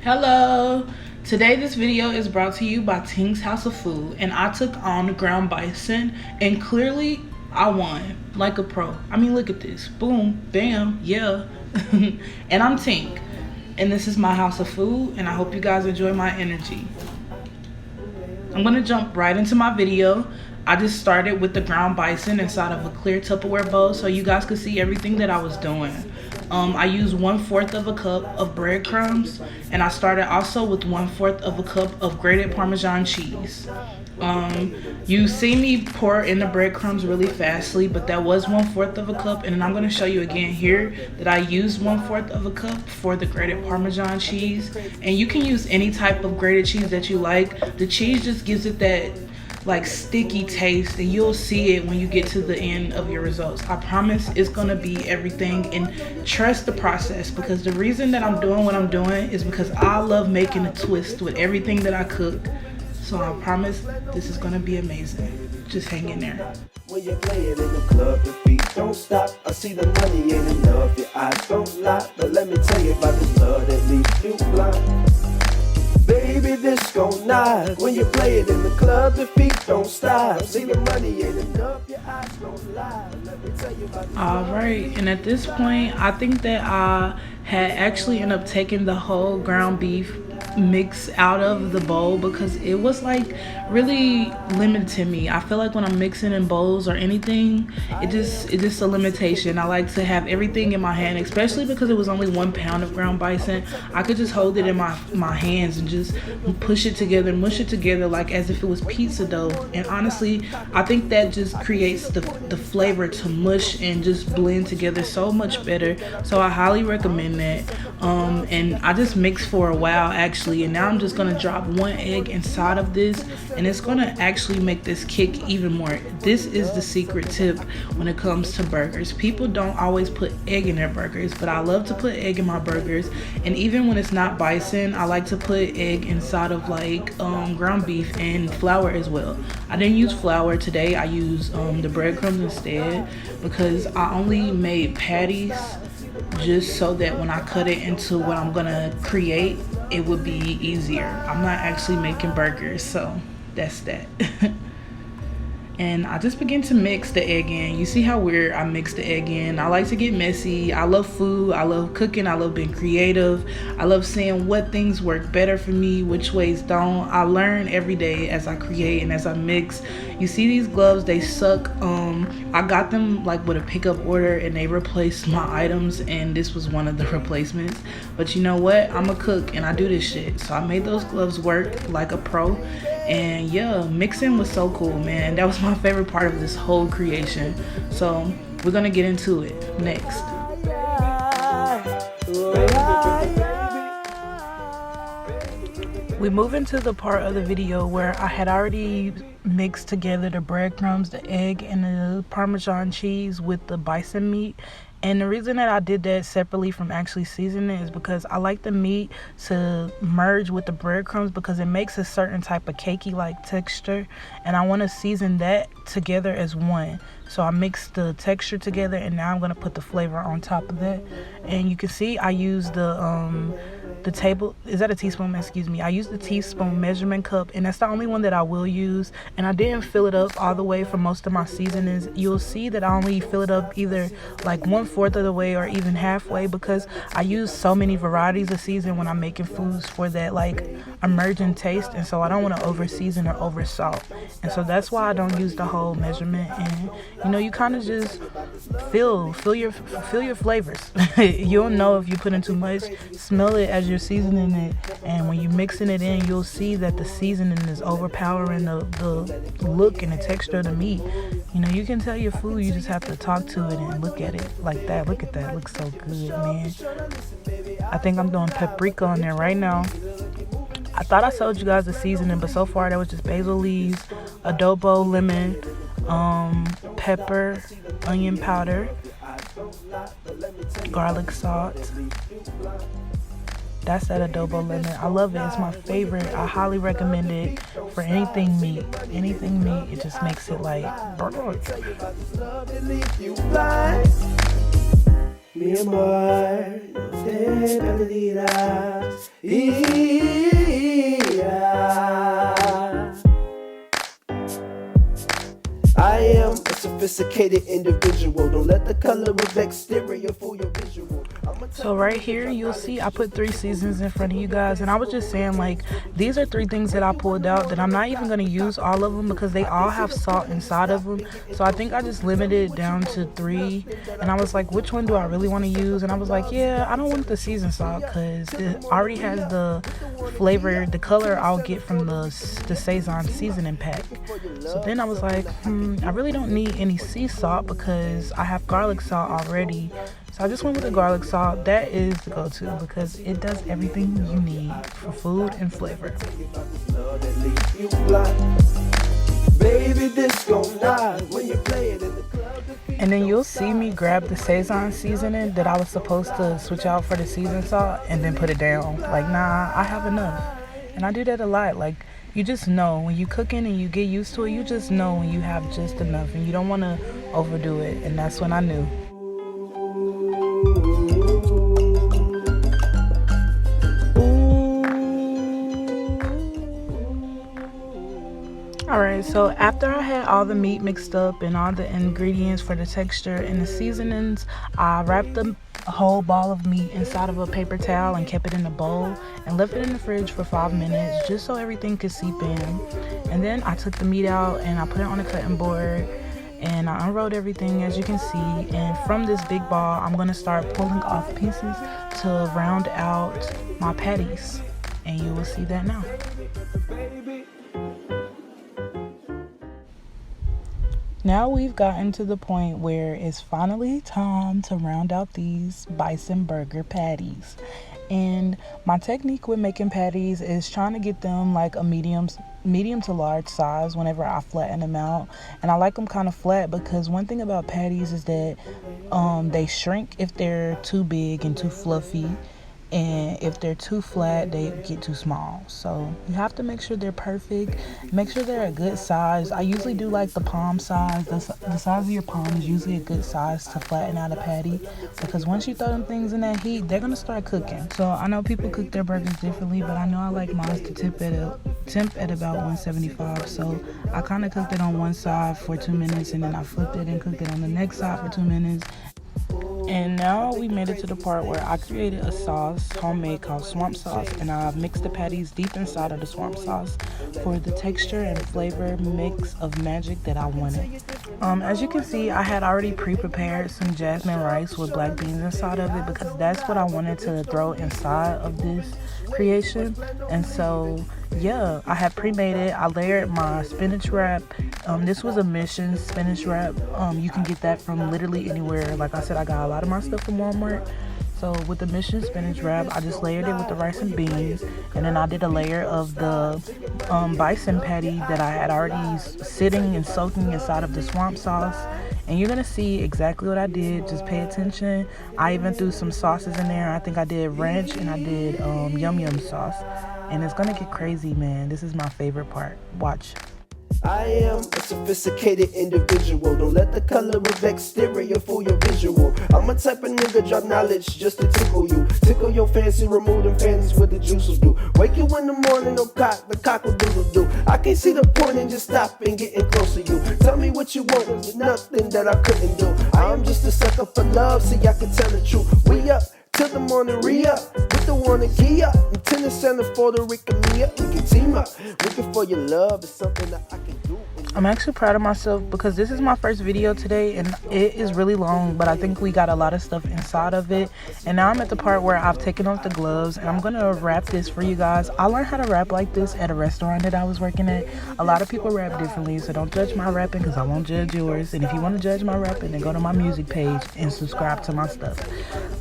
Hello, today this video is brought to you by Tinks House of Food, and I took on ground bison and clearly I won like a pro. I mean, look at this, boom, bam, yeah. And I'm Tink, and this is my house of food, and I hope you guys enjoy my energy. I'm gonna jump right into my video. I just started with the ground bison inside of a clear Tupperware bowl so you guys could see everything that I was doing. I used 1/4 of a cup of breadcrumbs, and I started also with 1/4 of a cup of grated Parmesan cheese. You see me pour in the breadcrumbs really fastly, but that was 1/4 of a cup, and then I'm going to show you again here that I used 1/4 of a cup for the grated Parmesan cheese. And you can use any type of grated cheese that you like. The cheese just gives it that like sticky taste, and you'll see it when you get to the end of your results. I promise it's gonna be everything, and trust the process, because the reason that I'm doing what I'm doing is because I love making a twist with everything that I cook. So I promise this is gonna be amazing. Just hang in there. When you play it in the club, your feet don't stop. I see the money ain't enough, your eyes don't lie. But let me tell you about this love that leaves you blind. Baby, this gon' knock. When you play it in the club, the feet don't stop. See the money ain't enough, your eyes don't lie. Let me tell you about this. Alright, and at this point, I think that I had actually ended up taking the whole ground beef mix out of the bowl because it was like really limiting me. I feel like when I'm mixing in bowls or anything, it's just a limitation. I like to have everything in my hand, especially because it was only 1 pound of ground bison. I could just hold it in my hands and just push it together, mush it together like as if it was pizza dough. And honestly, I think that just creates the flavor to mush and just blend together so much better. So I highly recommend that. And I just mixed for a while actually, and now I'm just gonna drop 1 egg inside of this, and it's gonna actually make this kick even more. This is the secret tip when it comes to burgers. People don't always put egg in their burgers, but I love to put egg in my burgers. And even when it's not bison, I like to put egg inside of like ground beef and flour as well. I didn't use flour today. I used the breadcrumbs instead because I only made patties just so that when I cut it into what I'm gonna create, it would be easier. I'm not actually making burgers, so that's that. And I just begin to mix the egg in. You see how weird I mix the egg in. I like to get messy. I love food. I love cooking. I love being creative. I love seeing what things work better for me, which ways don't. I learn every day as I create and as I mix. You see these gloves, they suck. I got them like with a pickup order, and they replaced my items, and this was one of the replacements. But you know what? I'm a cook and I do this shit. So I made those gloves work like a pro. And yeah, mixing was so cool, man. That was my favorite part of this whole creation. So we're gonna get into it next. We move into the part of the video where I had already mixed together the breadcrumbs, the egg, and the Parmesan cheese with the bison meat. And the reason that I did that separately from actually seasoning it is because I like the meat to merge with the breadcrumbs because it makes a certain type of cakey like texture, and I want to season that together as one. So I mixed the texture together, and now I'm going to put the flavor on top of that. And you can see I use the table, is that a teaspoon? Excuse me. I used the teaspoon measurement cup, and that's the only one that I will use. And I didn't fill it up all the way for most of my seasonings. You'll see that I only fill it up either like 1/4 of the way or even halfway, because I use so many varieties of season when I'm making foods for that like emerging taste, and so I don't want to over season or over salt. And so that's why I don't use the whole measurement. And you know, you kind of just feel your flavors. You'll know if you put in too much. Smell it as you're seasoning it, and when you're mixing it in, you'll see that the seasoning is overpowering the look and the texture of the meat. You know, you can tell your food, you just have to talk to it and look at it like that. Look at that, it looks so good, man. I think I'm doing paprika on there right now. I thought I showed you guys the seasoning, but so far that was just basil leaves, adobo, lemon, pepper, onion powder, garlic salt. That's that adobo lemon. I love it. It's my favorite. I highly recommend it for anything meat. Anything meat, it just makes it like Mi amor, no te perderás. sophisticated individual. Don't let the color of exterior fool your visual. So right here, you'll see I put 3 seasons in front of you guys, and I was just saying, like, these are 3 things that I pulled out that I'm not even going to use all of them because they all have salt inside of them. So I think I just limited it down to 3, and I was like, which one do I really want to use? And I was like, yeah, I don't want the seasoned salt because it already has the flavor, the color I'll get from the Saison seasoning pack. So then I was like, I really don't need any sea salt because I have garlic salt already. So I just went with the garlic salt. That is the go-to because it does everything you need for food and flavor. And then you'll see me grab the Saison seasoning that I was supposed to switch out for the seasoned salt and then put it down. Like, nah, I have enough. And I do that a lot. Like, you just know when you cooking and you get used to it, you just know when you have just enough and you don't want to overdo it. And that's when I knew. Alright, so after I had all the meat mixed up and all the ingredients for the texture and the seasonings, I wrapped the whole ball of meat inside of a paper towel and kept it in a bowl and left it in the fridge for 5 minutes just so everything could seep in. And then I took the meat out and I put it on a cutting board and I unrolled everything, as you can see. And from this big ball, I'm going to start pulling off pieces to round out my patties, and you will see that now. Now we've gotten to the point where it's finally time to round out these Bison burger patties. And my technique with making patties is trying to get them like a medium to large size whenever I flatten them out. And I like them kind of flat because one thing about patties is that they shrink if they're too big and too fluffy. And if they're too flat, they get too small. So you have to make sure they're perfect. Make sure they're a good size. I usually do like the palm size. The size of your palm is usually a good size to flatten out a patty, because once you throw them things in that heat, they're gonna start cooking. So I know people cook their burgers differently, but I know I like mine to temp at about 175. So I kind of cooked it on one side for 2 minutes, and then I flipped it and cooked it on the next side for 2 minutes. And now we made it to the part where I created a sauce, homemade, called swamp sauce, and I mixed the patties deep inside of the swamp sauce for the texture and flavor mix of magic that I wanted. As you can see, I had already pre-prepared some jasmine rice with black beans inside of it because that's what I wanted to throw inside of this creation. And so yeah, I had pre-made it. I layered my spinach wrap. This was a Mission spinach wrap. You can get that from literally anywhere. Like I said, I got a lot of my stuff from Walmart. So with the Mission spinach wrap, I just layered it with the rice and beans, and then I did a layer of the bison patty that I had already sitting and soaking inside of the swamp sauce. And you're gonna see exactly what I did. Just pay attention. I even threw some sauces in there. I think I did ranch and I did yum yum sauce. And it's gonna get crazy, man. This is my favorite part. Watch. I am a sophisticated individual. Don't let the color of exterior fool your visual. I'm a type of nigga drop knowledge just to tickle you. Tickle your fancy, remove them fancies what the juice will do. Wake you in the morning, no cock, the cock will do. I can't see the point in just stopping, getting close to you. Tell me what you want, there's nothing that I couldn't do. I am just a sucker for love, see I can tell the truth. We up till the morning, re-up with the one and key up. Lieutenant Santa for the Rick and me up. We can team up. Looking for your love is something that I can do. I'm actually proud of myself because this is my first video today and it is really long, but I think we got a lot of stuff inside of it. And now I'm at the part where I've taken off the gloves and I'm gonna wrap this for you guys. I learned how to wrap like this at a restaurant that I was working at. A lot of people wrap differently, so don't judge my wrapping because I won't judge yours. And if you want to judge my wrapping, then go to my music page and subscribe to my stuff.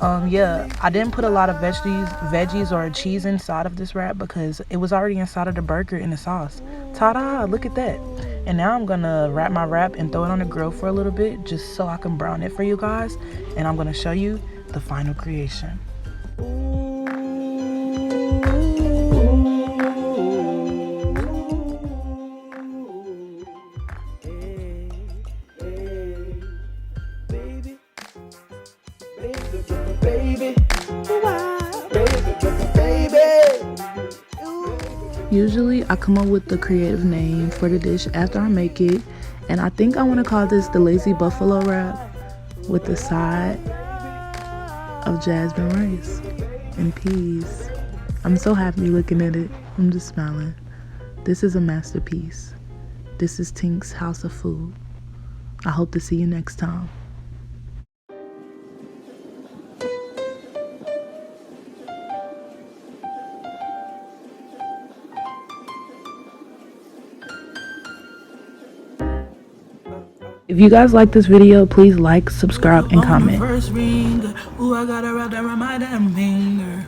Yeah, I didn't put a lot of veggies or cheese inside of this wrap because it was already inside of the burger in the sauce. Ta-da, look at that. And now I'm gonna wrap my wrap and throw it on the grill for a little bit just so I can brown it for you guys. And I'm gonna show you the final creation. Usually I come up with the creative name for the dish after I make it, And I think I want to call this the lazy buffalo wrap with the side of jasmine rice and peas. I'm so happy looking at it. I'm just smiling. This is a masterpiece. This is Tinks' House of Food. I hope to see you next time. If you guys like this video, please like, subscribe, and comment. First ring, ooh, I gotta wrap that around my damn finger.